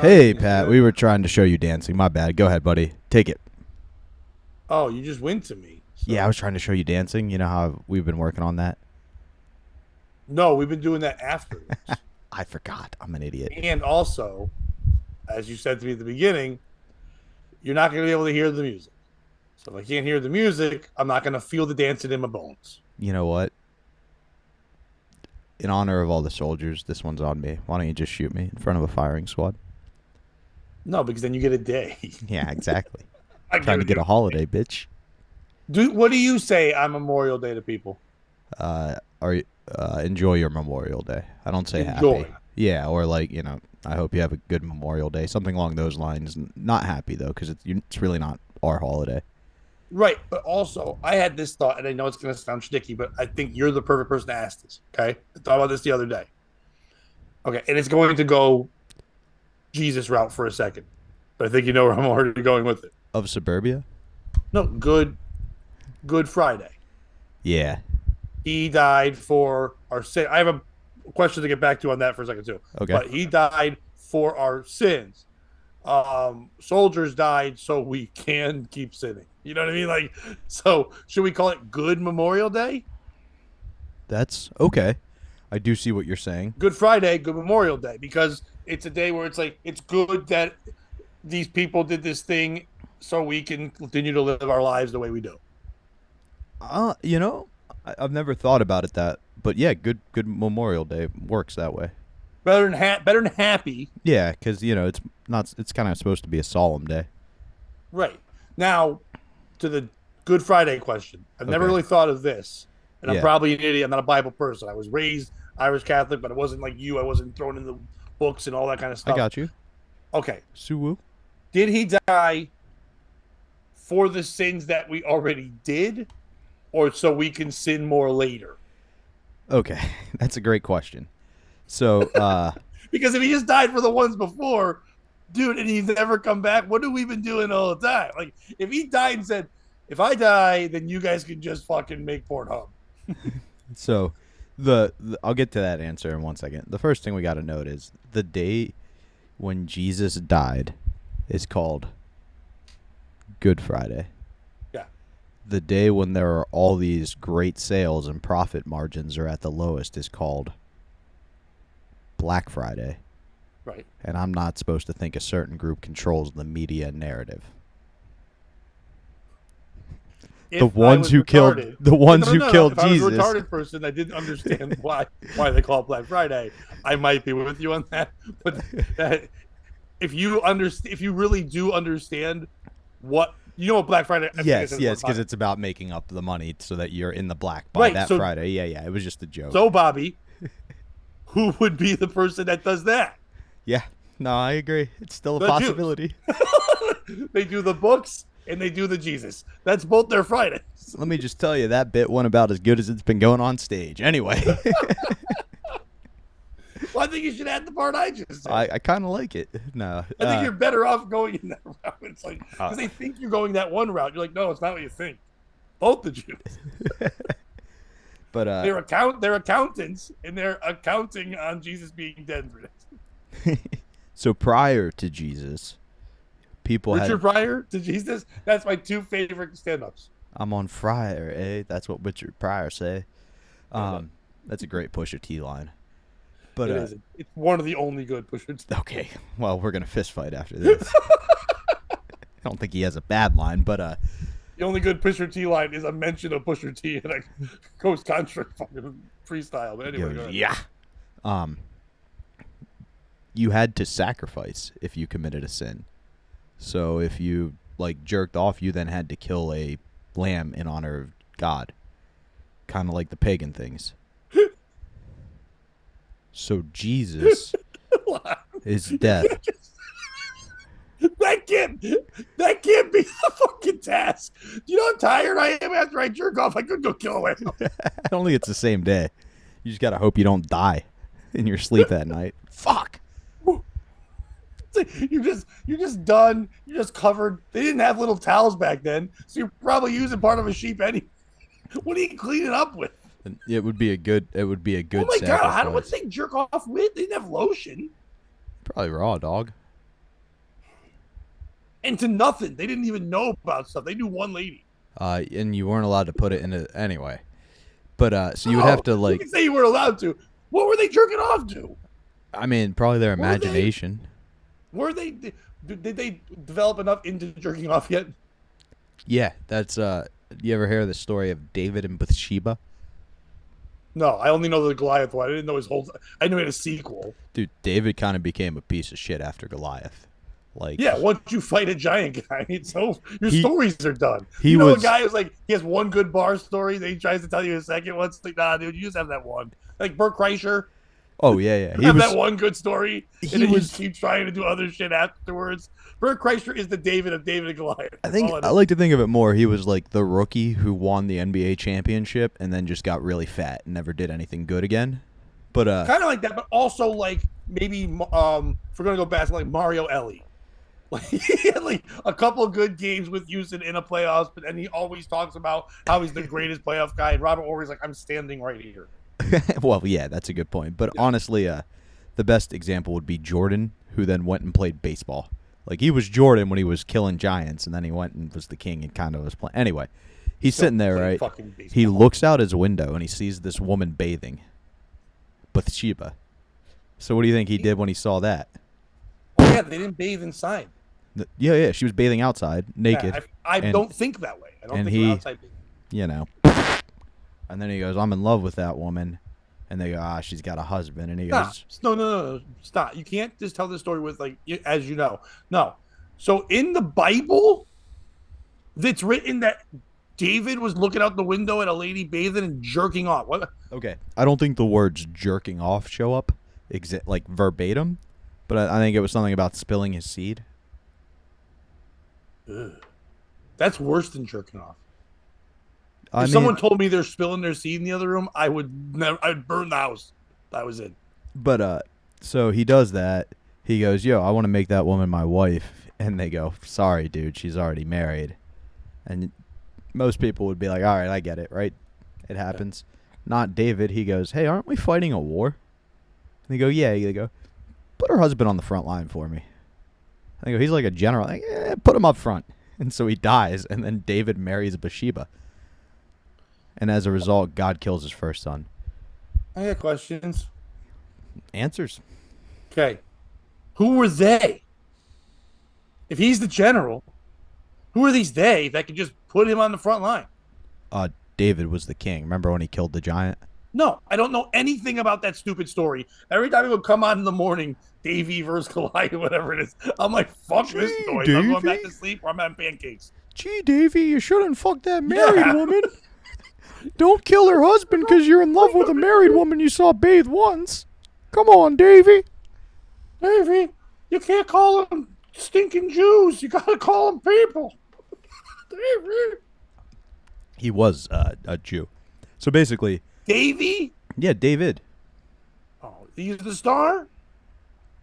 Hey, Pat, we were trying to show you dancing. My bad. Go ahead, buddy. Take it. Oh, you just went to me. Yeah, I So was trying to show you dancing. You know how we've been working on that? no, we've been doing that afterwards. I forgot. I'm an idiot. And also, as you said to me at the beginning, you're not going to be able to hear the music. So if I can't hear the music, I'm not going to feel the dancing in my bones. You know what? In honor of all the soldiers, this one's on me. Why don't you just shoot me in front of a firing squad? No, because then you get a day. Yeah, exactly. I Trying to get a holiday, bitch. What do you say on Memorial Day to people? Enjoy your Memorial Day. I don't say Enjoy. happy. Yeah, or I hope you have a good Memorial Day. Something along those lines. Not happy, though, because it's really not our holiday. Right, but also I had this thought, and I know it's going to sound sticky, but I think you're the perfect person to ask this. Okay, I thought about this the other day. Okay, and it's going to go Jesus route for a second, but I think you know where I'm already going with it. Of suburbia? No, Good Friday. Yeah. He died for our sin. I have a question to get back to on that for a second too. Okay. But he died for our sins. Soldiers died so we can keep sinning. You know what I mean? Like, so should we call it Good Memorial Day? That's okay. I do see what you're saying. Good Friday, Good Memorial Day, because it's a day where it's like it's good that these people did this thing so we can continue to live our lives the way we do. You know, I've never thought about it but yeah, good Memorial Day works that way. Better than happy. Yeah, because it's kind of supposed to be a solemn day. Right. Now, to the Good Friday question. I've never Okay. really thought of this, and I'm Yeah. probably an idiot. I'm not a Bible person. I was raised Irish Catholic, but it wasn't like you. I wasn't thrown in the books and all that kind of stuff. I got you. Okay. Suwoo. Did he die for the sins that we already did, or so we can sin more later? Okay, that's a great question. So, Because if he just died for the ones before, dude, and he's never come back, what have we been doing all the time? Like, if he died and said, if I die, then you guys can just fucking make Pornhub. so the I'll get to that answer in 1 second. The first thing we got to note is the day when Jesus died is called Good Friday. Yeah. The day when there are all these great sales and profit margins are at the lowest is called Black Friday. Right. And I'm not supposed to think a certain group controls the media narrative. The ones who killed Jesus. If I was a retarded person, I didn't understand why they call it Black Friday. I might be with you on that, but if you really do understand what Black Friday. Yes, because it's about making up the money so that you're in the black by Right, that so- Friday. Yeah, it was just a joke. So, Bobby, who would be the person that does that? Yeah, no, I agree. It's still a The Jews. possibility. They do the books and they do the Jesus. That's both their Fridays. Let me just tell you, that bit went about as good as it's been going on stage. Anyway, Well, I think you should add the part I just said. I kind of like it. No, I think you're better off going in that route. It's like, because they think you're going that one route. You're like, no, it's not what you think. Both the Jews. but They're accountants, and they're accounting on Jesus being dead for this. so prior to Jesus, people Richard Pryor to Jesus. That's my two favorite stand-ups. I'm on fire, eh? That's what Richard Pryor say. That's a great Pusha T line. But It is. It's one of the only good pushers. okay, well, we're gonna fist fight after this. I don't think he has a bad line, but The only good Pusher T line is a mention of Pusher T in a Coast Country fucking freestyle. But anyway, go ahead. yeah. You had to sacrifice if you committed a sin. So if you jerked off, you then had to kill a lamb in honor of God, kind of like the pagan things. So Jesus is death. That can't be the fucking task. Do you know how tired I am after I jerk off? I could go kill a whale. I don't think it's the same day. You just gotta hope you don't die in your sleep that night. Fuck. You're just done. You're just covered. They didn't have little towels back then, so you're probably using part of a sheep anyway. What are you cleaning up with? It would be a good. It would be a good. Oh my god! sacrifice. What did they jerk off with? They didn't have lotion. Probably raw, dog. and to nothing. They didn't even know about stuff. They knew one lady. And you weren't allowed to put it into anyway. But so you would Oh, have to you like, can say you were allowed to. What were they jerking off to? I mean, probably their Were they? imagination. Were they? Did they develop enough into jerking off yet? Yeah, that's you ever hear the story of David and Bathsheba? No, I only know the Goliath one. I didn't know his whole. I knew he had a sequel. Dude, David kind of became a piece of shit after Goliath. Like, Yeah, once you fight a giant guy, it's over. Your He- stories are done. he You know, was- a guy who's like, he has one good bar story, then he tries to tell you a second one. It's like, nah, dude, you just have that one. Like Bert Kreischer, oh yeah, you have that one good story, he and then you was- just keep trying to do other shit afterwards. Bert Kreischer is the David of David and Goliath. I That's think all it I is. like to think of it more. He was like the rookie who won the NBA championship and then just got really fat and never did anything good again. But Kind of like that, but also like maybe if we're gonna go back to like Mario Ellie. Like he had like a couple of good games with Houston in a playoffs, but then he always talks about how he's the greatest playoff guy. And Robert Horry's like, I'm standing right here. well, yeah, that's a good point. But honestly, the best example would be Jordan, who then went and played baseball. Like he was Jordan when he was killing giants, and then he went and was the king and kind of was playing. Anyway, he's sitting there, right? Fucking baseball. He looks out his window and he sees this woman bathing, Bathsheba. So what do you think he did when he saw that? Oh yeah, they didn't bathe inside. Yeah, she was bathing outside, naked. Yeah, I and- don't think that way. I don't and think he- of outside bathing. you know. And then he goes, I'm in love with that woman. And they go, she's got a husband. And he Stop. goes, No. Stop. You can't just tell this story with like, as you know. No. So in the Bible, it's written that David was looking out the window at a lady bathing and jerking off. What? okay. I don't think the words jerking off show up like verbatim, but I think it was something about spilling his seed. Ugh. That's worse than jerking off. I If mean, someone told me they're spilling their seed in the other room, I would never. I'd burn the house. That was it. but so he does that. He goes, yo, I want to make that woman my wife. And they go, sorry, dude, she's already married. And most people would be like, all right, I get it, right? It happens. Not David. He goes, hey, aren't we fighting a war? And they go, yeah. They go, put her husband on the front line for me. And they go, he's like a general. Like, put him up front. And so he dies, and then David marries Bathsheba. And as a result, God kills his first son. I got questions. Answers. Okay. Who were they? If he's the general, who are these they that can just put him on the front line? David was the king. Remember when he killed the giant? No, I don't know anything about that stupid story. Every time it would come on in the morning, Davey versus Goliath, whatever it is, I'm like, fuck this Gee, noise. I'm going back Davey. to sleep or I'm having pancakes. Gee, Davy, you shouldn't fuck that married Yeah. woman. Don't kill her husband because you're in love with a married woman you saw bathe once. Come on, Davy. Davey, you can't call them stinking Jews. You got to call them people. Davey. He was a Jew. So basically, Davey? yeah, David. Oh, he's the star?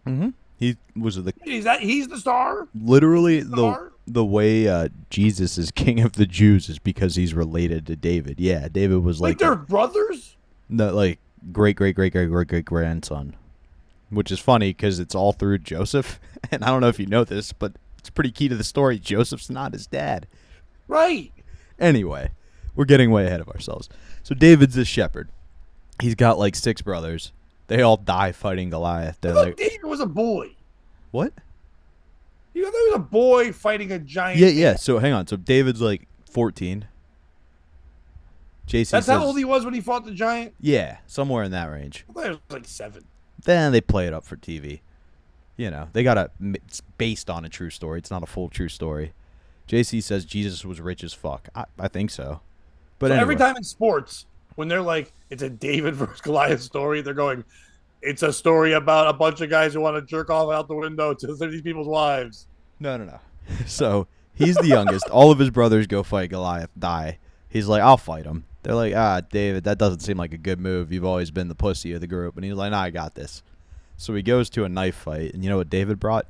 Mm-hmm. He was He's the star? literally He's the star? the way Jesus is king of the Jews is because he's related to David. Yeah, David was Like like they're brothers? the great grandson, which is funny because it's all through Joseph. And I don't know if you know this, but it's pretty key to the story. Joseph's not his dad. Right. Anyway, we're getting way ahead of ourselves. So David's this shepherd. He's got like 6 brothers. They all die fighting Goliath. I They're thought like, David was a boy. what? You know, there was a boy fighting a giant. Yeah. So hang on. So David's like 14. JC That's says, how old he was when he fought the giant? yeah, somewhere in that range. I thought he was like 7. Then they play it up for TV. You know, it's based on a true story. It's not a full true story. JC says Jesus was rich as fuck. I think so. But So anyway, every time in sports, when they're like, it's a David versus Goliath story, they're going, it's a story about a bunch of guys who want to jerk off out the window to these people's wives. No. So he's the youngest. All of his brothers go fight Goliath, die. He's like, I'll fight him. They're like, David, that doesn't seem like a good move. You've always been the pussy of the group. And he's like, nah, I got this. So he goes to a knife fight. And you know what David brought?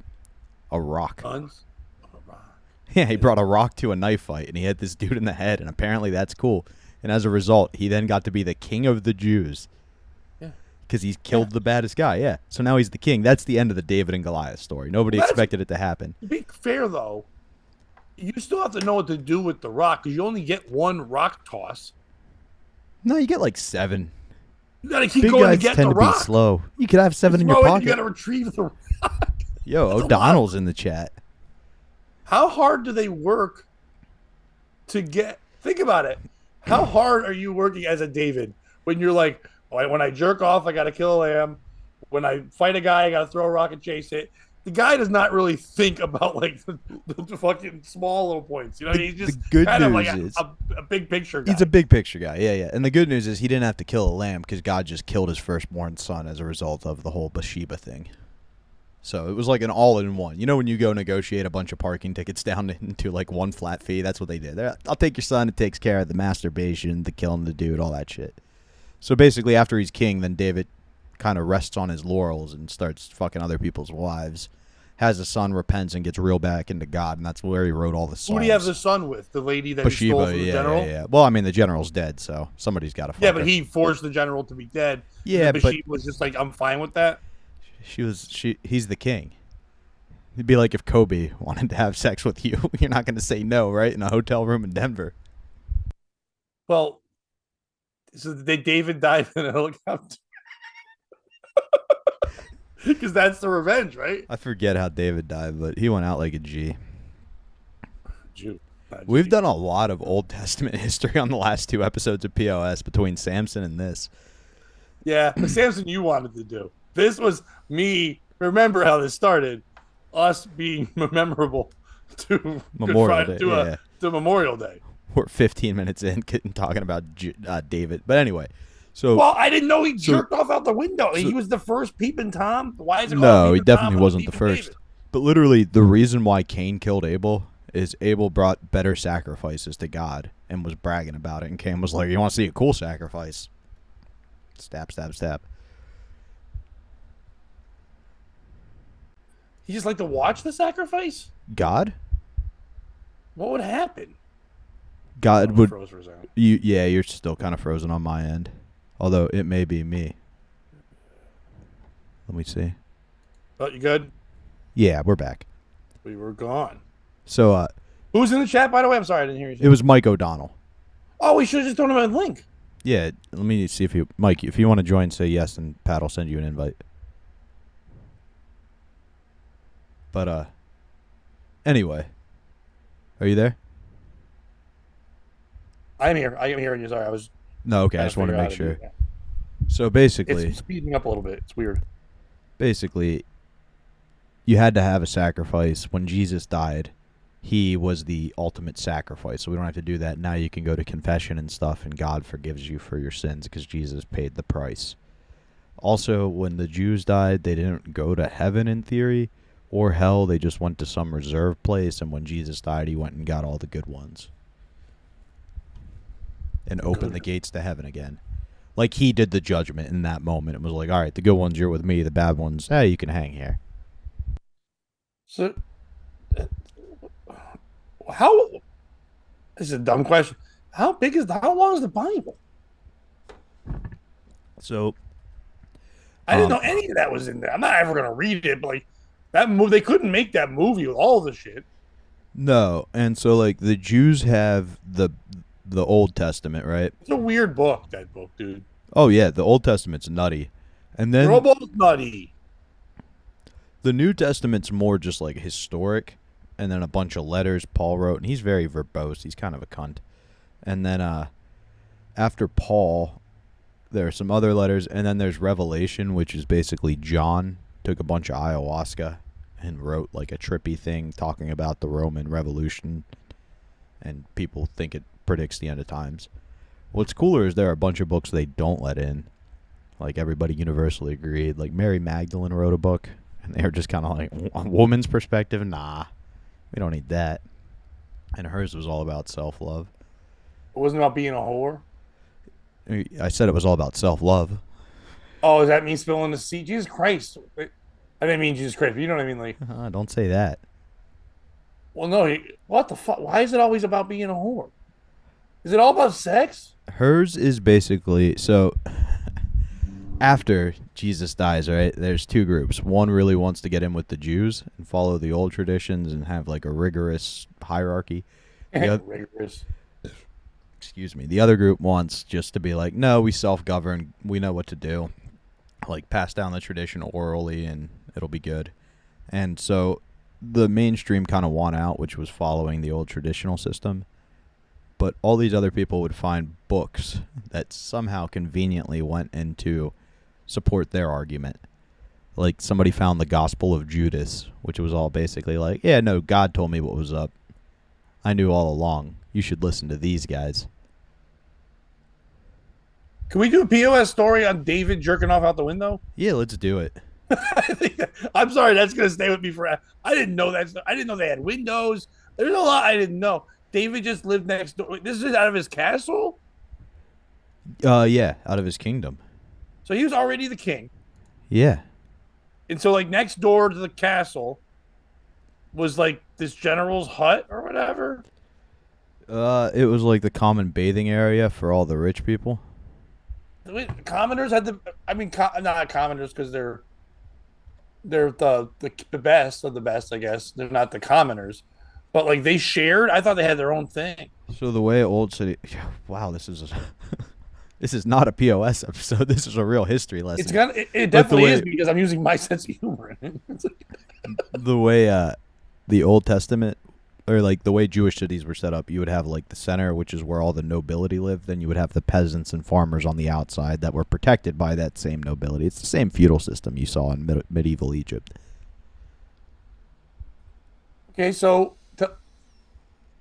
A rock. Guns? Yeah, he brought a rock to a knife fight. And he hit this dude in the head. And apparently that's cool. And as a result, he then got to be the king of the Jews. Yeah. Because he's killed the baddest guy. Yeah. So now he's the king. That's the end of the David and Goliath story. Nobody expected it to happen. To be fair, though, You still have to know what to do with the rock because you only get one rock toss. No, you get like 7. You got to keep Big going to guys get tend the to be rock. slow. You could have You 7 in your throw it, you got pocket. to retrieve the rock. Yo, That's a lot. O'Donnell's in the chat. How hard do they work to get? Think about it. How hard are you working as a David when you're like, oh, when I jerk off, I got to kill a lamb. When I fight a guy, I got to throw a rock and chase it. The guy does not really think about like the fucking small little points. You know, The he's the just good kind of like news is a big picture he's a guy. big picture guy. Yeah, yeah. And the good news is he didn't have to kill a lamb because God just killed his firstborn son as a result of the whole Bathsheba thing. So it was like an all-in-one. You know when you go negotiate a bunch of parking tickets down into like one flat fee? That's what they did. I'll take your son. It takes care of the masturbation, the killing the dude, all that shit. So basically, after he's king, then David kind of rests on his laurels and starts fucking other people's wives. Has a son, repents, and gets real back into God, and that's where he wrote all the Who do you have the Psalms. son with? The lady that he stole Bathsheba, from the yeah, yeah, general? yeah. Well, I mean, the general's dead, so somebody's got to Yeah, fuck but her. he forced the general to be dead. And Yeah, then but Bathsheba was just like, I'm fine with that. he's the king. It'd be like if Kobe wanted to have sex with you. You're not going to say no, right? In a hotel room in Denver. Well, so David died in a helicopter because that's the revenge, right? I forget how David died, but he went out like a G. Jew. We've done a lot of Old Testament history on the last 2 episodes of POS between Samson and this. Yeah, but Samson, you wanted to do. This was me. Remember how this started? Us being memorable to Good Memorial Friday Day, yeah. to Memorial Day. We're 15 minutes in talking about David. But anyway, so Well, I didn't know he so jerked off out the window. so He was the first peeping Tom. Why is it called no, he peeping Tom? definitely Not wasn't the peeping first. David? But literally, the reason why Cain killed Abel is Abel brought better sacrifices to God and was bragging about it, and Cain was like, "You want to see a cool sacrifice? Stab, stab, stab." He just like to watch the sacrifice. God, What would happen? God Oh, would froze for a second. you? Yeah, you're still kind of frozen on my end, although it may be me. Let me see. Oh, you good? Yeah, we're back. We were gone. So, Who's in the chat, by the way? I'm sorry, I didn't hear you. it was Mike O'Donnell. Oh, we should have just thrown him a link. Yeah, let me see if you, Mike, if you want to join, say yes, and Pat will send you an invite. But anyway, are you there? I'm here. I am hearing you. Sorry, I was. No, okay. I trying just want to figure out make how do sure. that. So basically, It's speeding up a little bit. It's weird. basically, you had to have a sacrifice. When Jesus died, he was the ultimate sacrifice. So we don't have to do that now. You can go to confession and stuff, and God forgives you for your sins because Jesus paid the price. Also, when the Jews died, they didn't go to heaven in theory or hell. They just went to some reserved place. And when Jesus died, he went and got all the good ones and opened the gates to heaven again. Like he did the judgment in that moment. It was like, all right, the good ones, you're with me. The bad ones, hey, you can hang here. So, how? This is a dumb question. How big is how long is the Bible? So I didn't know any of that was in there. I'm not ever gonna read it, but like that movie, they couldn't make that movie with all the shit. no, and so like the Jews have the Old Testament, right? It's a weird book, that book, dude. Oh yeah, the Old Testament's nutty, and then Robo's nutty. the New Testament's more just like historic, and then a bunch of letters Paul wrote, and he's very verbose. He's kind of a cunt. And then after Paul, there are some other letters, and then there's Revelation, which is basically John took a bunch of ayahuasca and wrote like a trippy thing talking about the Roman Revolution, and people think it predicts the end of times. What's cooler is there are a bunch of books they don't let in. Like everybody universally agreed. Like Mary Magdalene wrote a book, and they were just kind of like, a woman's perspective? Nah, we don't need that. And hers was all about self-love. It wasn't about being a whore. I said it was all about self-love. Oh, does that mean spilling the seed? Jesus Christ. I didn't mean Jesus Christ, but you know what I mean? Like, Don't say that. well, no, what the fuck? Why is it always about being a whore? Is it all about sex? Hers is basically so after Jesus dies, right, there's two groups. One really wants to get in with the Jews and follow the old traditions and have like a rigorous hierarchy. The other, Rigorous. excuse me. The other group wants just to be like, no, we self-govern. We know what to do. Like pass down the tradition orally and it'll be good. And so the mainstream kind of won out, which was following the old traditional system. But all these other people would find books that somehow conveniently went into support their argument. Like somebody found the Gospel of Judas, which was all basically like, yeah, no, God told me what was up. I knew all along. You should listen to these guys. Can we do a POS story on David jerking off out the window? Yeah, let's do it. I'm sorry, that's gonna stay with me forever. I didn't know that. I didn't know they had windows. There's a lot I didn't know. David just lived next door. This is out of his castle, Yeah, out of his kingdom. so he was already the king. Yeah. And so, like, next door to the castle was like this general's hut or whatever. It was like the common bathing area for all the rich people. Wait, commoners had the. I mean, not commoners because they're the best of the best. I guess they're not the commoners, but like they shared. I thought they had their own thing. So the way old city, wow, this is this is not a POS episode. This is a real history lesson. It's gonna. It definitely is because I'm using my sense of humor in it. The way the Old Testament, or like the way Jewish cities were set up, you would have like the center, which is where all the nobility lived. Then you would have the peasants and farmers on the outside that were protected by that same nobility. It's the same feudal system you saw in medieval Egypt. Okay, so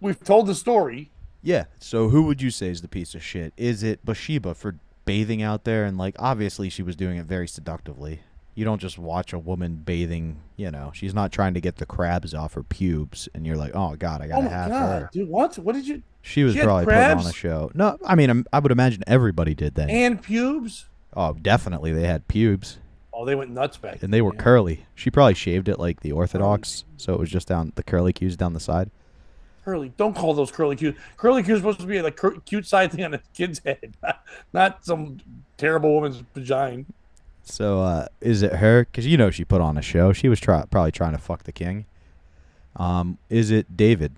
we've told the story. Yeah. So who would you say is the piece of shit? Is it Bathsheba for bathing out there? And like obviously she was doing it very seductively. You don't just watch a woman bathing, you know. She's not trying to get the crabs off her pubes and you're like, "Oh god, I got to have her." Dude, what? What did you? She was She had probably putting crabs? on a show. No, I mean, I would imagine everybody did then. And pubes? Oh, definitely they had pubes Oh, they went nuts back and they were then. curly. She probably shaved it like the Orthodox, so it was just down the curly cues down the side. Curly. Don't call those curly cues. Curly cues supposed to be like cute side thing on a kid's head, not some terrible woman's vagina. So, is it her? Because you know she put on a show. She was probably trying to fuck the king. Is it David?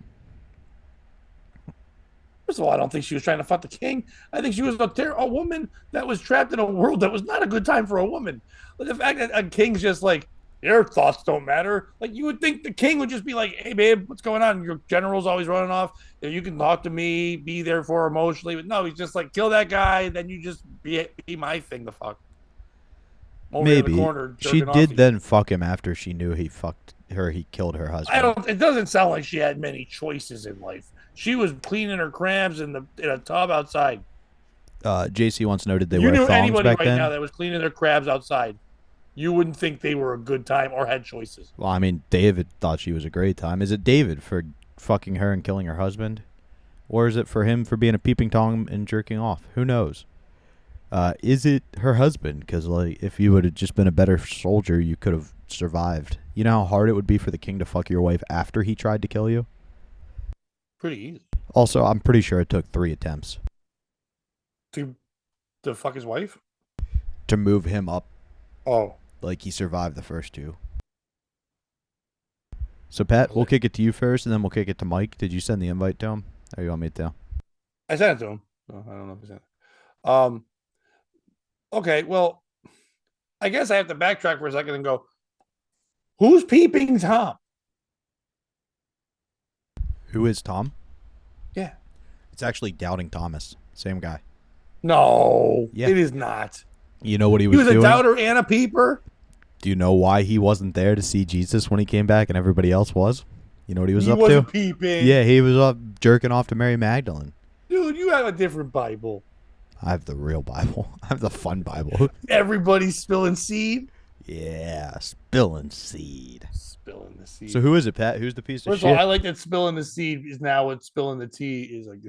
First of all, I don't think she was trying to fuck the king. I think she was a woman that was trapped in a world that was not a good time for a woman. But the fact that a king's just like, your thoughts don't matter. Like, you would think the king would just be like, hey, babe, what's going on? Your general's always running off. You can talk to me, be there for her emotionally. But no, he's just like, kill that guy. Then you just be my thing to fuck. Over in the Maybe corner, she jerking did off. then fuck him after she knew he fucked her. He killed her husband. I don't. It doesn't sound like she had many choices in life. She was cleaning her crabs in a tub outside. JC once noted they You wear knew thongs anybody back right then. now that was cleaning their crabs outside, you wouldn't think they were a good time or had choices. Well, I mean, David thought she was a great time. Is it David for fucking her and killing her husband? Or is it for him for being a peeping Tom and jerking off? Who knows? Is it her husband? Because like, if you would have just been a better soldier, you could have survived. You know how hard it would be for the king to fuck your wife after he tried to kill you? Pretty easy. Also, I'm pretty sure it took 3 attempts To fuck his wife? to move him up. Oh. Like, he survived the first 2. So, Pat, we'll kick it to you first, and then we'll kick it to Mike. Did you send the invite to him? Or you want me to? I sent it to him. Oh, I don't know if I sent it. Okay, well, I guess I have to backtrack for a second and go, who's peeping Tom? Who is Tom? Yeah. It's actually Doubting Thomas. Same guy. No, Yeah. it is not. You know what he He was was a doing? doubter and a peeper. Do you know why he wasn't there to see Jesus when he came back and everybody else was? You know what he was He up wasn't to? peeping. Yeah, he was up jerking off to Mary Magdalene. Dude, you have a different Bible. I have the real Bible. I have the fun Bible. Everybody's spilling seed. Yeah, spilling seed. Spilling the seed. So who is it, Pat? Who's the piece of First of shit? all, I like that spilling the seed is now what spilling the tea is like.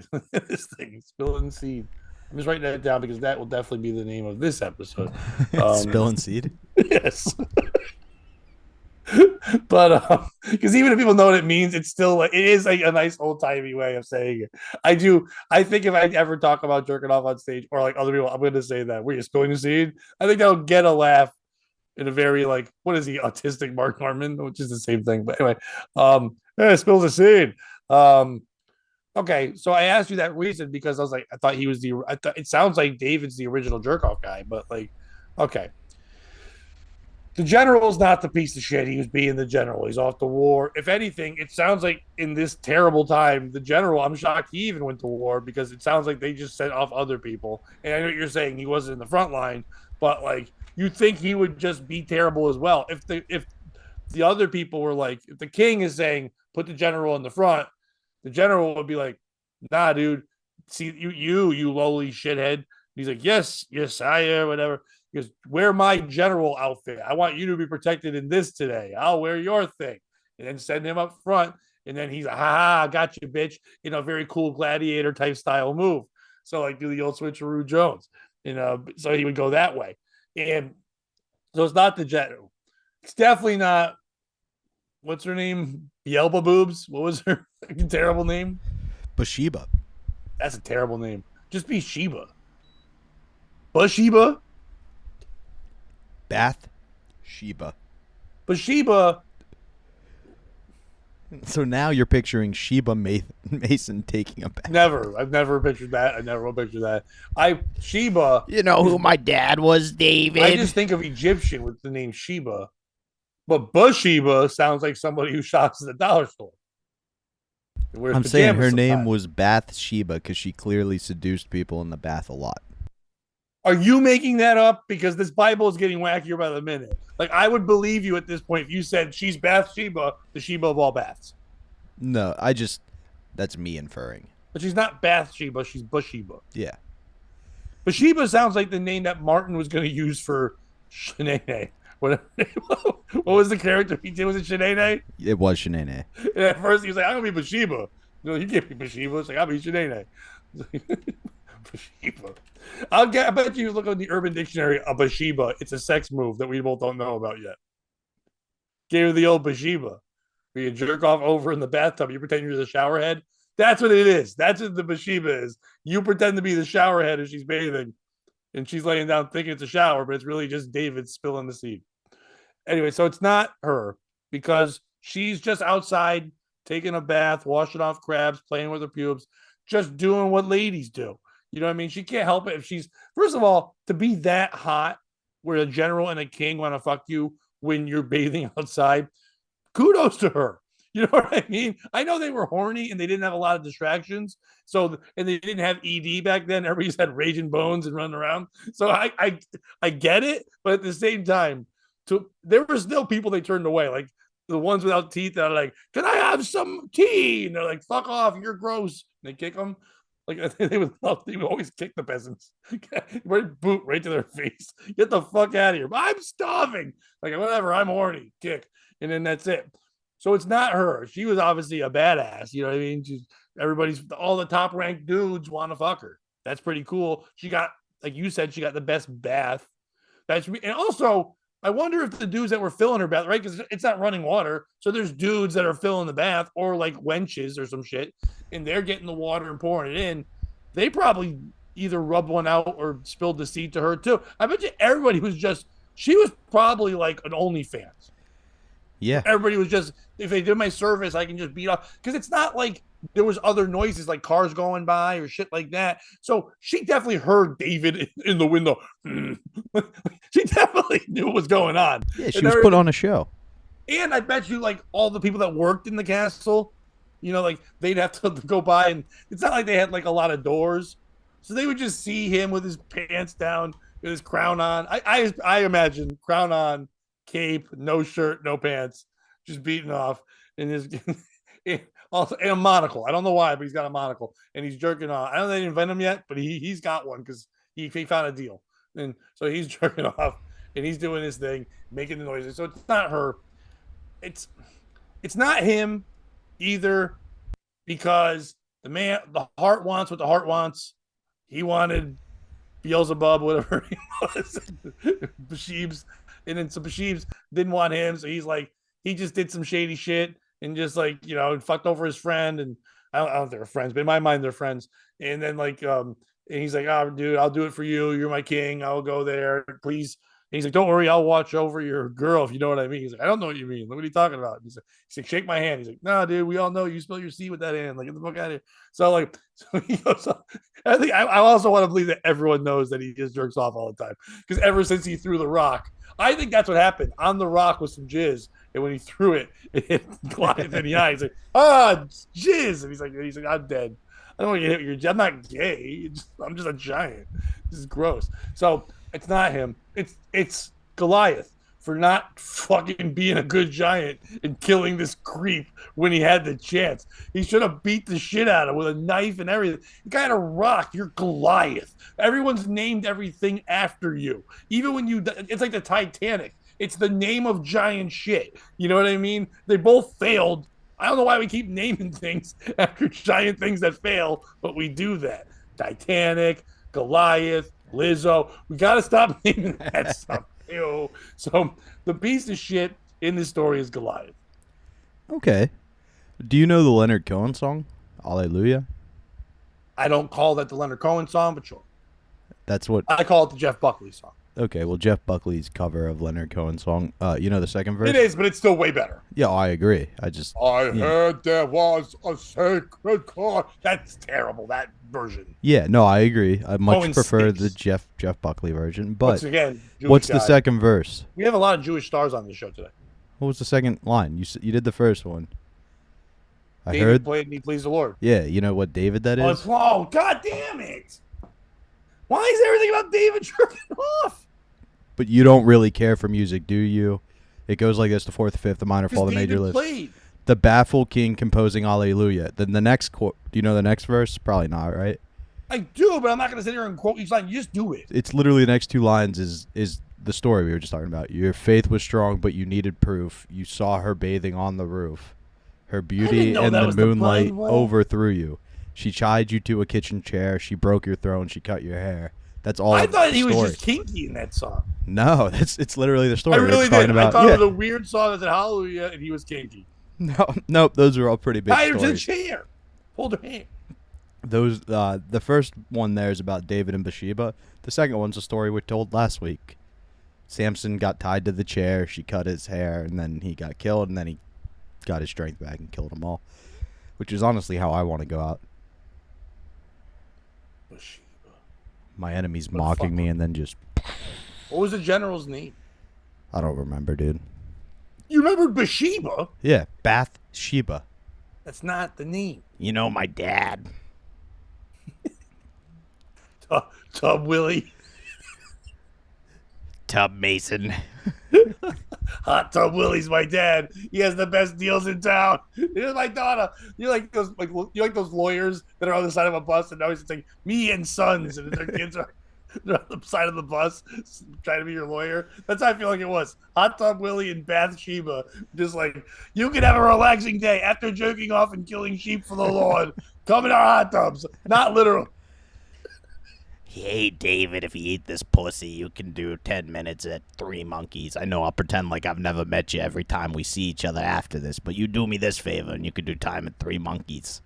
This thing, spilling the seed. I'm just writing that down because that will definitely be the name of this episode. Spilling seed? Yes. But because even if people know what it means, it's still like it is like a nice old timey way of saying it. I do. I think if I ever talk about jerking off on stage or like other people, I'm going to say that we're just going to see it. I think that'll get a laugh in a very like what is he autistic Mark Norman, which is the same thing. But anyway, yeah, spills a seed. Um, okay, so I asked you that reason because I was like, I thought he was the. I thought it sounds like David's the original jerk off guy, but like, okay, the general's not the piece of shit he was being the general. He's off to war. If anything, it sounds like in this terrible time, the general, I'm shocked he even went to war because it sounds like they just sent off other people. And I know what you're saying he wasn't in the front line, but like you think he would just be terrible as well. If the other people were like, if the king is saying put the general in the front, the general would be like, nah, dude, see you lowly shithead. He's like, yes, sire, whatever. He goes, wear my general outfit. I want you to be protected in this today. I'll wear your thing. And then send him up front. And then he's like, ha, I got you, bitch. A very cool gladiator type style move. So like do the old switcheroo Jones. So he would go that way. And so it's not the general. It's definitely not what's her name? Yelba Boobs. What was her terrible name? Bathsheba. That's a terrible name. Just be Sheba. Bathsheba. Bath Sheba. Bathsheba. So now you're picturing Sheba Mason taking a bath. Never. I've never pictured that. I never will picture that. Sheba. You know who my dad was, David? I just think of Egyptian with the name Sheba. But Bathsheba sounds like somebody who shops at the dollar store. I'm saying her name was Bath Sheba because she clearly seduced people in the bath a lot. Are you making that up? Because this Bible is getting wackier by the minute. Like, I would believe you at this point if you said she's Bathsheba, the Sheba of all baths. No, that's me inferring. But she's not Bathsheba, she's Bathsheba. Yeah. Bathsheba sounds like the name that Martin was going to use for Shanae. What was the character he did? Was it Shanae? It was Shanae. And at first he was like, I'm going to be Bathsheba. No, you can't be Bathsheba. It's like, I'll be Shanae. Bathsheba. I bet you look on the Urban Dictionary of Bathsheba. It's a sex move that we both don't know about yet. Gave her the old Bathsheba. Where you jerk off over in the bathtub. You pretend you're the shower head. That's what it is. That's what the Bathsheba is. You pretend to be the shower head as she's bathing. And she's laying down thinking it's a shower, but it's really just David spilling the seed. Anyway, so it's not her because she's just outside taking a bath, washing off crabs, playing with her pubes, just doing what ladies do. You know what I mean? She can't help it if she's, first of all, to be that hot where a general and a king want to fuck you when you're bathing outside, kudos to her. You know what I mean? I know they were horny and they didn't have a lot of distractions. So, and they didn't have ED back then. Everybody's had raging bones and running around. So I get it. But at the same time, there were still people they turned away. Like the ones without teeth that are like, can I have some tea? And they're like, fuck off. You're gross. And they kick them. Like they would always kick the peasants. Boot right to their face. Get the fuck out of here. I'm starving. Like whatever. I'm horny. Kick. And then that's it. So it's not her. She was obviously a badass. You know what I mean? All the top ranked dudes want to fuck her. That's pretty cool. She got, like you said, she got the best bath. And also, I wonder if the dudes that were filling her bath, right? Because it's not running water. So there's dudes that are filling the bath or like wenches or some shit, and they're getting the water and pouring it in. They probably either rubbed one out or spilled the seed to her too. I bet you everybody she was probably like an OnlyFans. Yeah. Everybody was just, if they did my service, I can just beat off. Because it's not like there was other noises like cars going by or shit like that. So she definitely heard David in the window. She definitely knew what was going on. Yeah, she was put on a show. And I bet you like all the people that worked in the castle, like they'd have to go by, and it's not like they had like a lot of doors. So they would just see him with his pants down, with his crown on. I imagine crown on, cape, no shirt, no pants, just beating off, and his also and a monocle. I don't know why, but he's got a monocle and he's jerking off. I don't know if they invent him yet, but he's got one because he found a deal, and so he's jerking off and he's doing his thing, making the noises. So it's not her. It's not him either, because the heart wants what the heart wants. He wanted Beelzebub, whatever he was, Bashib's. And then some Bashib's didn't want him, so he's like, he just did some shady shit and just like fucked over his friend. And I don't know if they're friends, but in my mind they're friends. And then and he's like, "Oh, dude, I'll do it for you. You're my king. I'll go there, please." And he's like, "Don't worry, I'll watch over your girl, if you know what I mean." He's like, "I don't know what you mean. What are you talking about?" He's like, "Shake my hand." He's like, "No, dude, we all know you spill your seed with that hand. Like, get the fuck out of here." So like, so he goes. I think I also want to believe that everyone knows that he just jerks off all the time because ever since he threw the rock, I think that's what happened on the rock with some jizz. And when he threw it, it hit Goliath in the eye. He's like, jizz. And he's like, "I'm dead. I don't want to get hit with your. I'm not gay. I'm just a giant. This is gross." So it's not him. It's Goliath for not fucking being a good giant and killing this creep when he had the chance. He should have beat the shit out of him with a knife and everything. You got a rock. You're Goliath. Everyone's named everything after you. Even when it's like the Titanic. It's the name of giant shit. You know what I mean? They both failed. I don't know why we keep naming things after giant things that fail, but we do that. Titanic, Goliath, Lizzo. We got to stop naming that stuff. Ew. So the piece of shit in this story is Goliath. Okay. Do you know the Leonard Cohen song? Hallelujah. I don't call that the Leonard Cohen song, but sure. That's what I call it the Jeff Buckley song. Okay, well, Jeff Buckley's cover of Leonard Cohen's song. You know the second verse? It is, but it's still way better. Yeah, I agree. I heard there was a sacred chord. That's terrible, that version. Yeah, no, I agree. I much Cohen prefer stinks. the Jeff Buckley version. But once again, what's the second verse? We have a lot of Jewish stars on this show today. What was the second line? You did the first one. David played and he pleased the Lord. Yeah, you know what David that is? Oh, God damn it. Why is everything about David jerking off? But you don't really care for music, do you? It goes like this: the fourth, the fifth, the minor fall, the major lift. The baffled king composing Alleluia. Then the next quote. Do you know the next verse? Probably not, right? I do, but I'm not going to sit here and quote each line. You just do it. It's literally the next two lines is the story we were just talking about. Your faith was strong, but you needed proof. You saw her bathing on the roof. Her beauty and the moonlight overthrew you. She tied you to a kitchen chair. She broke your throne. She cut your hair. That's all. I thought he was just kinky in that song. No, it's literally the story. I really did. I thought it was a weird song that said Hallelujah, and he was kinky. Nope. Those are all pretty big stories. Tied her to the chair. Hold her hand. Those the first one there is about David and Bathsheba. The second one's a story we told last week. Samson got tied to the chair. She cut his hair, and then he got killed, and then he got his strength back and killed them all. Which is honestly how I want to go out. Bathsheba. My enemy's mocking me, and then just... What was the general's name? I don't remember, dude. You remembered Bathsheba? Yeah, Bathsheba. That's not the name. You know my dad. Tub Willie. Tub Mason. Hot Tub Willie's my dad. He has the best deals in town. Here's my daughter. You're like those lawyers that are on the side of a bus and always saying me and sons, and their kids are they're on the side of the bus trying to be your lawyer. That's how I feel like it was. Hot Tub Willie and Bathsheba, just like, you can have a relaxing day after jerking off and killing sheep for the Lord. Come in our hot tubs. Not literal. Hey, David, if you eat this pussy, you can do 10 minutes at Three Monkeys. I know I'll pretend like I've never met you every time we see each other after this, but you do me this favor and you can do time at Three Monkeys.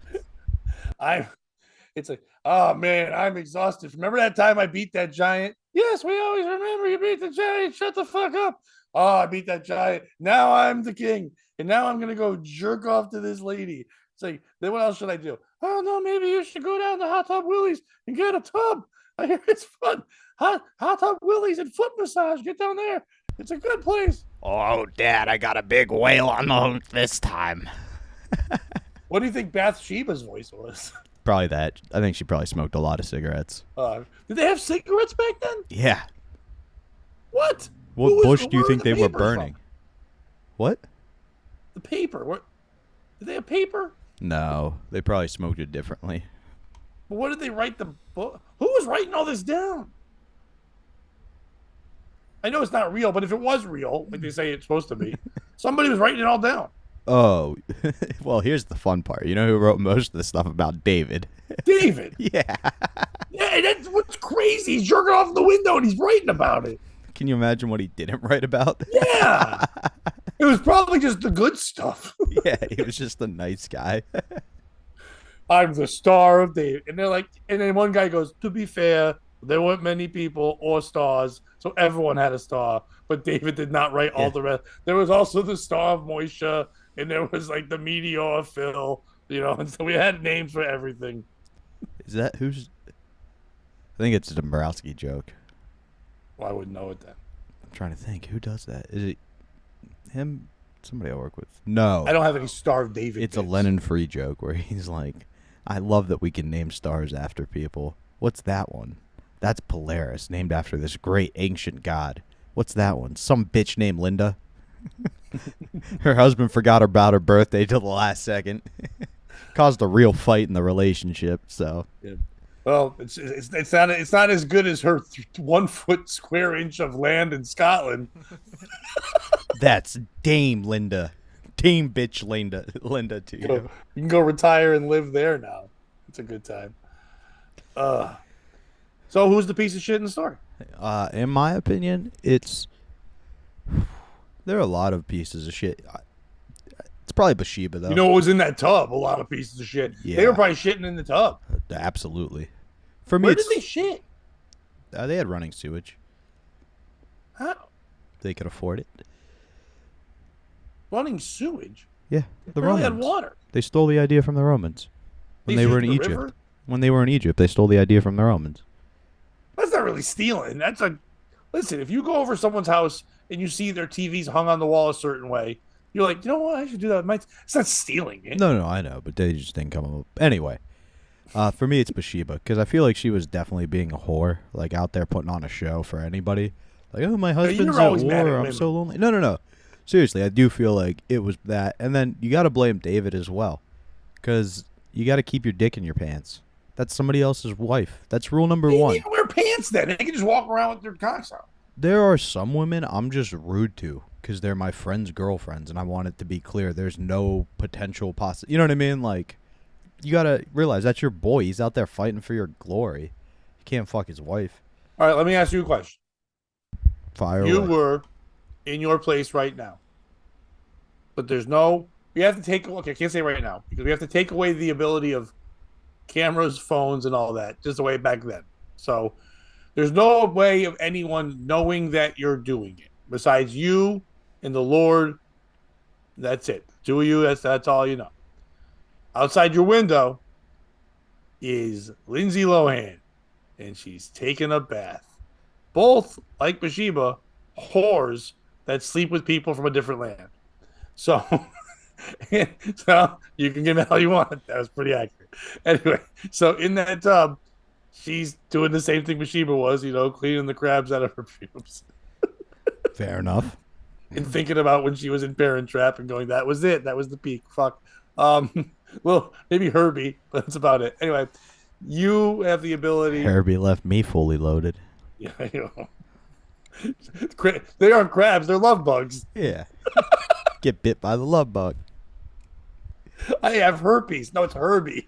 It's like, oh, man, I'm exhausted. Remember that time I beat that giant? Yes, we always remember you beat the giant. Shut the fuck up. Oh, I beat that giant. Now I'm the king. And now I'm going to go jerk off to this lady. It's like, then what else should I do? Oh, no, maybe you should go down to Hot Tub Willie's and get a tub. I hear it's fun. Hot Tub Willie's and foot massage. Get down there. It's a good place. Oh, Dad, I got a big whale on the hook this time. What do you think Bathsheba's voice was? Probably that. I think she probably smoked a lot of cigarettes. Did they have cigarettes back then? Yeah. What? What bush do you think they were burning? From? What? The paper. Did they have paper? No, they probably smoked it differently. But what did they write the book? Who was writing all this down? I know it's not real, but if it was real, like they say it's supposed to be, somebody was writing it all down. Oh, well, here's the fun part. You know who wrote most of the stuff about David? David? Yeah. Yeah, and that's what's crazy. He's jerking off the window and he's writing about it. Can you imagine what he didn't write about? Yeah. It was probably just the good stuff. Yeah, he was just a nice guy. I'm the star of David. And they're like, and then one guy goes, to be fair, there weren't many people or stars, so everyone had a star, but David did not write all Yeah. the rest. There was also the star of Moisha, and there was like the meteor of Phil, and so we had names for everything. Is that who's? I think it's a Dombrowski joke. Well, I wouldn't know it then. I'm trying to think. Who does that? Is it him? Somebody I work with? No. I don't have any Star of David. It's a Lennon Free joke where he's like, I love that we can name stars after people. What's that one? That's Polaris, named after this great ancient god. What's that one? Some bitch named Linda. Her husband forgot about her birthday till the last second. Caused a real fight in the relationship, so. Yeah. Well, it's not as good as her 1 foot square inch of land in Scotland. That's Dame Linda. Dame bitch Linda to you. You can go retire and live there now. It's a good time. So who's the piece of shit in the story? In my opinion, there are a lot of pieces of shit. It's probably Bathsheba though. You know what was in that tub? A lot of pieces of shit. Yeah. They were probably shitting in the tub. Absolutely. For me, Where did they shit? They had running sewage. How? They could afford it. Running sewage? Yeah, the They had Romans. water. They stole the idea from the Romans when they were in Egypt. River? When they were in Egypt, they stole the idea from the Romans. That's not really stealing. Listen, if you go over someone's house and you see their TVs hung on the wall a certain way, you're like, you know what? I should do that. It's not stealing it. No, I know, but they just didn't come up. Anyway, for me, it's Bathsheba because I feel like she was definitely being a whore, like out there putting on a show for anybody. Like, oh, my husband's at always mad at war. I'm women. so lonely. No. Seriously, I do feel like it was that. And then you got to blame David as well because you got to keep your dick in your pants. That's somebody else's wife. That's rule number They one. didn't even wear pants then. They can just walk around with their cocks out. There are some women I'm just rude to because they're my friend's girlfriends, and I want it to be clear there's no potential You know what I mean? Like, you got to realize that's your boy. He's out there fighting for your glory. You can't fuck his wife. All right, let me ask you a question. Fire You away. were in your place right now, but we have to take, okay, I can't say right now because we have to take away the ability of cameras, phones, and all that, just the way back then. So there's no way of anyone knowing that you're doing it besides you and the Lord. That's it. Two of you, that's all you know. Outside your window is Lindsay Lohan, and she's taking a bath. Both, like Bathsheba, whores that sleep with people from a different land. So, so you can get mad all you want. That was pretty accurate. Anyway, so in that tub, she's doing the same thing Bathsheba was, cleaning the crabs out of her pubes. Fair enough. And thinking about when she was in Parent Trap and going, that was it. That was the peak. Fuck. Well, maybe Herbie, but that's about it. Anyway, you have the ability. Herbie left me fully loaded. Yeah, they aren't crabs. They're love bugs. Yeah. Get bit by the love bug. I have herpes. No, it's Herbie.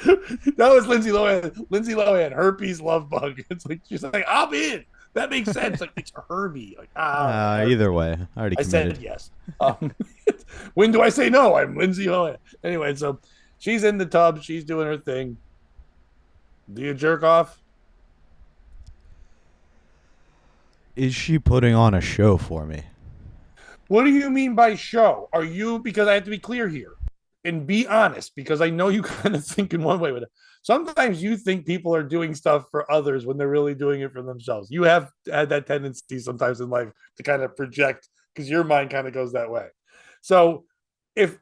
That was Lindsay Lohan. Lindsay Lohan, herpes love bug. It's like she's like, I'm in. That makes sense. Like it's Herbie. Like Either way, I already committed. said yes. When do I say no? I'm Lindsay Lohan. Anyway, so she's in the tub. She's doing her thing. Do you jerk off? Is she putting on a show for me? What do you mean by show? Are you, because I have to be clear here and be honest, because I know you kind of think in one way, but sometimes you think people are doing stuff for others when they're really doing it for themselves. You have had that tendency sometimes in life to kind of project because your mind kind of goes that way. So if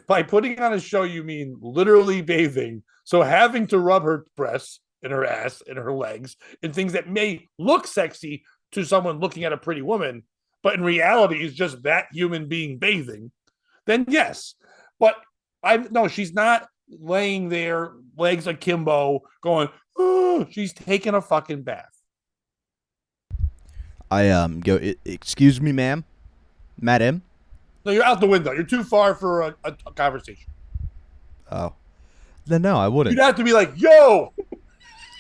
by putting on a show you mean literally bathing, so having to rub her breasts and her ass and her legs and things that may look sexy to someone looking at a pretty woman, but in reality is just that human being bathing, then yes. But no, she's not laying there, legs akimbo, going, oh, she's taking a fucking bath. I go, excuse me, ma'am? Madam? No, you're out the window. You're too far for a conversation. Oh. Then no, I wouldn't. You'd have to be like, yo!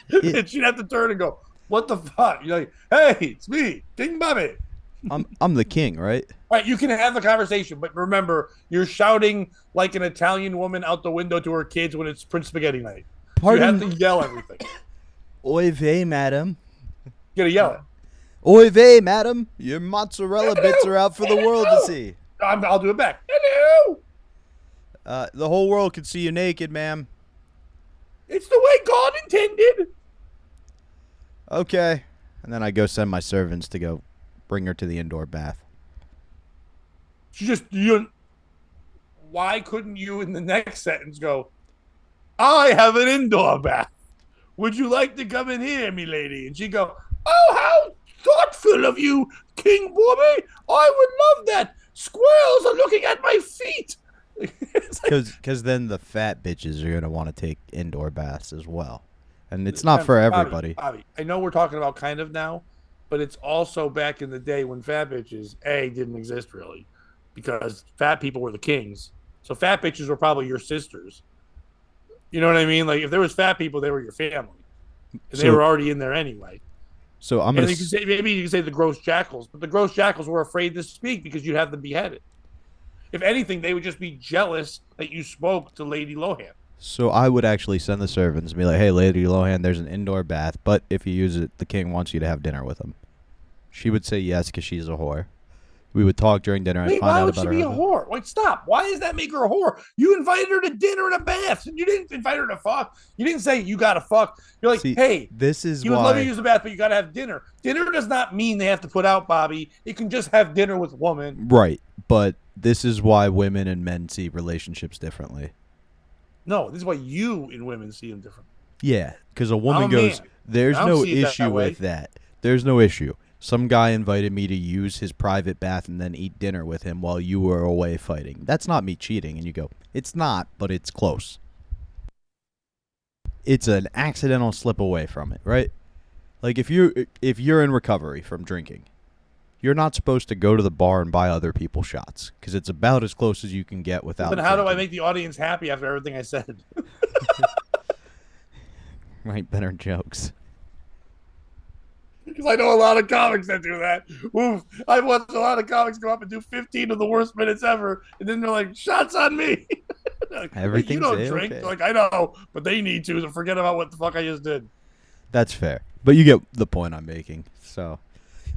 And she'd have to turn and go, what the fuck? You're like, hey, it's me, King Bobby. I'm the king, right? All right, you can have the conversation, but remember, you're shouting like an Italian woman out the window to her kids when it's Prince Spaghetti night. So you have Pardon, to yell everything. oy vey, madam. You gotta yell it. Oy vey, madam. Your mozzarella bits Hello, are out for the world to hello. see. I'll do it back. Hello. The whole world could see you naked, ma'am. It's the way God intended. Okay. And then I go send my servants to go bring her to the indoor bath. She just you. Why couldn't you in the next sentence go? I have an indoor bath. Would you like to come in here, me lady? And she go, oh, how thoughtful of you, King Bobby. I would love that. Squirrels are looking at my feet. Because then the fat bitches are going to want to take indoor baths as well. And it's not for everybody. Bobby, I know we're talking about kind of now, but it's also back in the day when fat bitches, didn't exist really because fat people were the kings. So fat bitches were probably your sisters. You know what I mean? Like if there was fat people, they were your family. And they were already in there anyway. So I'm And going you can say maybe you can say the gross jackals, but the gross jackals were afraid to speak because you'd have them beheaded. If anything, they would just be jealous that you spoke to Lady Lohan. So I would actually send the servants and be like, hey, Lady Lohan, there's an indoor bath, but if you use it, the king wants you to have dinner with him. She would say yes because she's a whore. We would talk during dinner and Wait, find why out would about she her be a husband. whore? Wait, stop. Why does that make her a whore? You invited her to dinner and a bath. You didn't invite her to fuck. You didn't say you got to fuck. You're like, See, hey, this is you would love to why. use the bath, but you got to have dinner. Dinner does not mean they have to put out, Bobby. It can just have dinner with a woman. Right, but this is why women and men see relationships differently. No, this is why you and women see them different. Yeah, because a I'm woman a goes, man. there's I don't no see it that issue way. with that. There's no issue. Some guy invited me to use his private bath and then eat dinner with him while you were away fighting. That's not me cheating. And you go, it's not, but it's close. It's an accidental slip away from it, right? Like if you're in recovery from drinking, you're not supposed to go to the bar and buy other people shots because it's about as close as you can get without. But how do I drinking. make the audience happy after everything I said? Write better jokes? Because I know a lot of comics that do that. Oof, I've watched a lot of comics go up and do 15 of the worst minutes ever, and then they're like, "Shots on me." Like, you Everything's don't drink. okay. Like I know, but they need to. So forget about what the fuck I just did. That's fair, but you get the point I'm making. So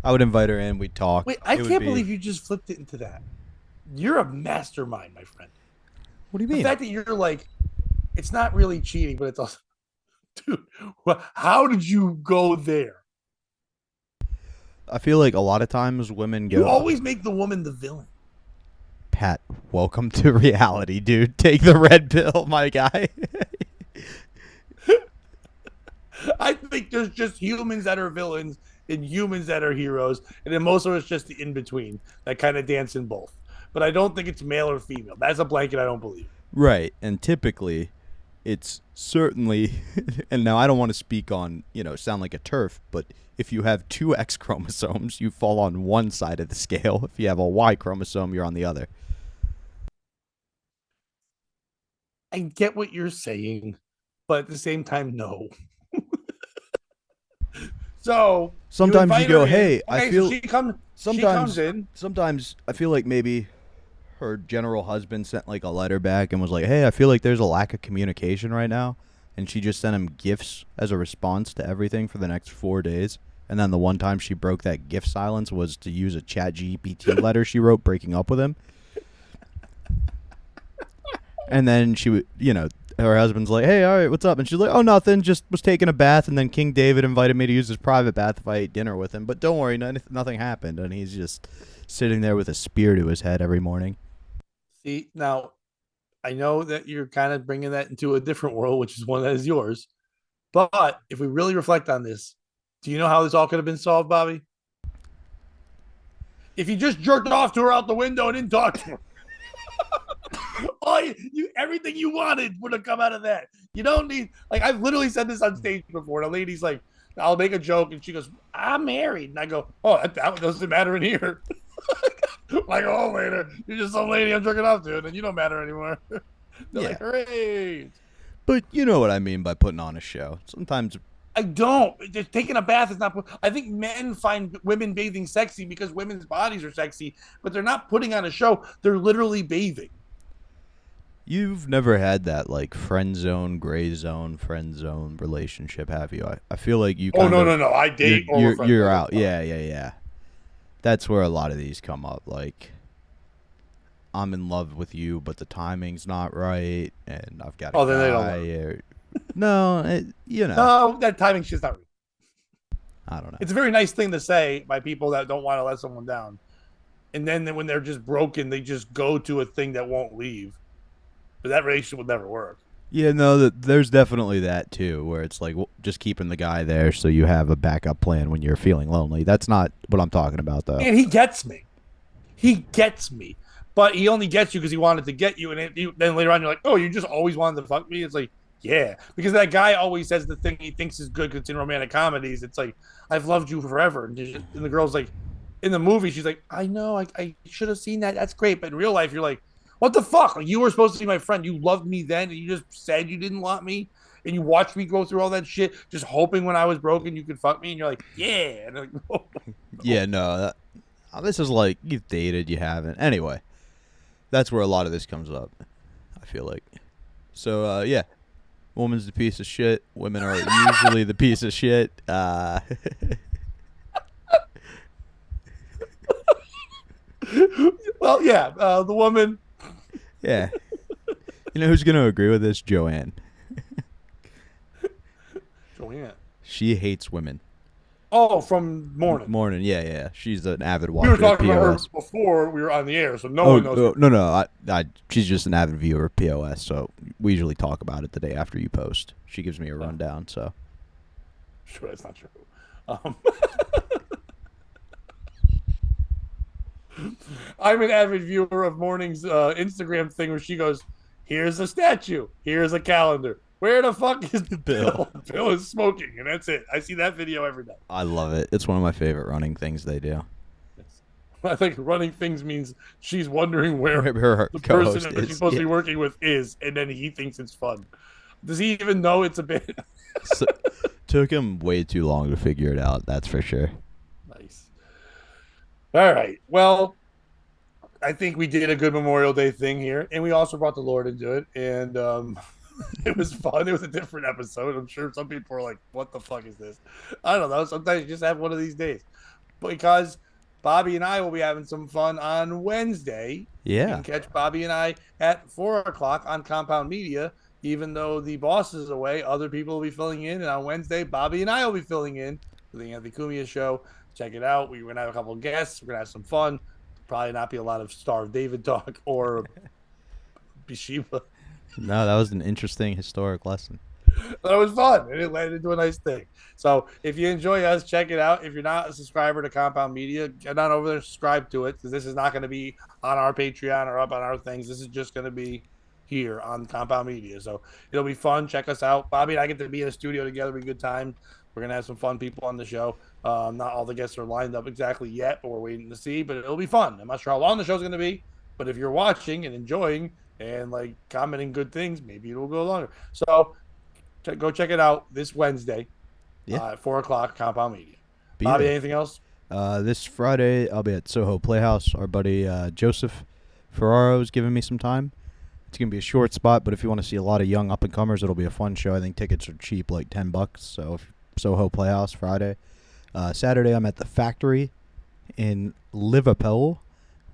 I would invite her in. We'd talk. Wait, I It would can't be- believe you just flipped it into that. You're a mastermind, my friend. What do you The mean? fact that you're like, it's not really cheating, but it's also, dude. How did you go there? I feel like a lot of times women go, You always make the woman the villain. Pat, welcome to reality, dude. Take the red pill, my guy. I think there's just humans that are villains and humans that are heroes, and then most of it's just the in between that kind of dance in both. But I don't think it's male or female. That's a blanket I don't believe. Right, and typically, it's certainly, and now I don't want to speak on, sound like a turf, but if you have two X chromosomes, you fall on one side of the scale. If you have a Y chromosome, you're on the other. I get what you're saying, but at the same time, no. So Sometimes you invite go, her in. hey, I Okay, feel so she comes sometimes in. sometimes I feel like maybe her general husband sent like a letter back and was like, "Hey, I feel like there's a lack of communication right now." And she just sent him gifts as a response to everything for the next 4 days. And then the one time she broke that gift silence was to use a Chat GPT letter she wrote breaking up with him. And then her husband's like, "Hey, all right, what's up?" And she's like, "Oh, nothing. Just was taking a bath, and then King David invited me to use his private bath if I ate dinner with him. But don't worry, nothing happened." And he's just sitting there with a spear to his head every morning. See, now I know that you're kind of bringing that into a different world, which is one that is yours. But if we really reflect on this, do you know how this all could have been solved, Bobby? If you just jerked off to her out the window and didn't talk to her. Everything you wanted would have come out of that. You don't need, like, I've literally said this on stage before. And a lady's like, I'll make a joke, and she goes, "I'm married," and I go, "Oh, that doesn't matter in here." Like, oh, later, you're just some lady I'm jerking off to, and you don't matter anymore. They're like, hooray! But you know what I mean by putting on a show. Sometimes I don't. Just taking a bath is not. I think men find women bathing sexy because women's bodies are sexy, but they're not putting on a show. They're literally bathing. You've never had that like friend zone, gray zone, friend zone relationship, have you? I feel like you Oh kind no, of no, no! I you're date over you're friends you're all out. the time. Yeah, yeah, yeah. That's where a lot of these come up. Like I'm in love with you, but the timing's not right, and I've got a Oh, then they don't guy. work. No, No, that timing shit's not real. I don't know. It's a very nice thing to say by people that don't want to let someone down, and then when they're just broken, they just go to a thing that won't leave. But that relationship will never work. Yeah, no, there's definitely that too, where it's like just keeping the guy there so you have a backup plan when you're feeling lonely. That's not what I'm talking about, though. And he gets me. He gets me. But he only gets you because he wanted to get you. And then later on, you're like, oh, you just always wanted to fuck me? It's like, yeah. Because that guy always says the thing he thinks is good because it's in romantic comedies. It's like, I've loved you forever. And the girl's like, in the movie, she's like, I know, I should have seen that. That's great. But in real life, you're like, what the fuck? Like, you were supposed to be my friend. You loved me then, and you just said you didn't want me. And you watched me go through all that shit, just hoping when I was broken you could fuck me. And you're like, yeah. And like, no, Yeah, no, this is like you've dated, you haven't. Anyway, that's where a lot of this comes up. I feel like. So yeah, woman's the piece of shit. Women are usually the piece of shit. well, yeah, the woman. Yeah. You know who's going to agree with this? Joanne. Joanne. She hates women. Oh, from Morning. Morning, yeah, yeah. She's an avid We watcher were of talking about her POS. before we were on the air, so no one knows. No. She's just an avid viewer of POS, so we usually talk about it the day after you post. She gives me a rundown, so. Sure, that's not true. I'm an avid viewer of Morning's Instagram thing where she goes, here's a statue, here's a calendar. Where the fuck is Bill? Bill is smoking, and that's it. I see that video every day. I love it. It's one of my favorite running things they do. I think running things means she's wondering where Her the co-host person that she's is. supposed to be working with is, and then he thinks it's fun. Does he even know it's a bit? So, took him way too long to figure it out, that's for sure. Nice. All right. Well, I think we did a good Memorial Day thing here, and we also brought the Lord into it, and it was fun. It was a different episode. I'm sure some people are like, "What the fuck is this?" I don't know. Sometimes you just have one of these days, because Bobby and I will be having some fun on Wednesday. Yeah. You can catch Bobby and I at 4:00 on Compound Media. Even though the boss is away, other people will be filling in, and on Wednesday, Bobby and I will be filling in for the Anthony Cumia show. Check it out. We're gonna have a couple of guests. We're gonna have some fun. Probably not be a lot of Star of David talk or Bathsheba. No, that was an interesting historic lesson. But it was fun, and it led into a nice thing. So if you enjoy us, check it out. If you're not a subscriber to Compound Media, get on over there and subscribe to it, because this is not going to be on our Patreon or up on our things. This is just going to be here on Compound Media. So it'll be fun. Check us out. Bobby and I get to be in a studio together. Be a good time. We're going to have some fun people on the show. Not all the guests are lined up exactly yet, but we're waiting to see. But it'll be fun. I'm not sure how long the show's going to be, but if you're watching and enjoying and like commenting good things, maybe it'll go longer. So go check it out this Wednesday at 4:00, Compound Media. Bobby, anything else? This Friday, I'll be at Soho Playhouse. Our buddy Joseph Ferraro is giving me some time. It's going to be a short spot, but if you want to see a lot of young up-and-comers, it'll be a fun show. I think tickets are cheap, like $10. So Soho Playhouse Friday. Saturday, I'm at the Factory in Liverpool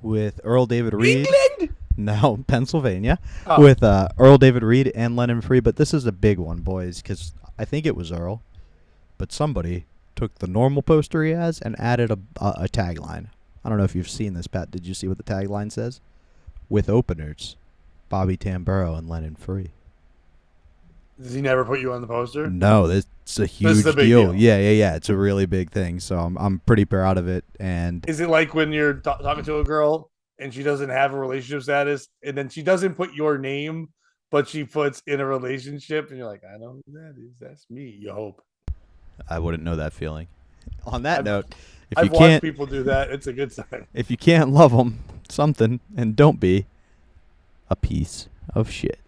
with Earl David Reed. England? No, Pennsylvania. With Earl David Reed and Lennon Free. But this is a big one, boys, because I think it was Earl, but somebody took the normal poster he has and added a tagline. I don't know if you've seen this, Pat. Did you see what the tagline says? With openers, Bobby Tamburo and Lennon Free. Does he never put you on the poster? No, it's a huge deal. Yeah. It's a really big thing. So I'm pretty proud of it. And is it like when you're talking to a girl and she doesn't have a relationship status, and then she doesn't put your name, but she puts in a relationship, and you're like, I know who that is. That's me. You hope. I wouldn't know that feeling. On that note, if I've you can't, watched people do that. It's a good sign. If you can't love them, something, and don't be a piece of shit.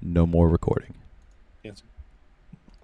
No more recording. Answer.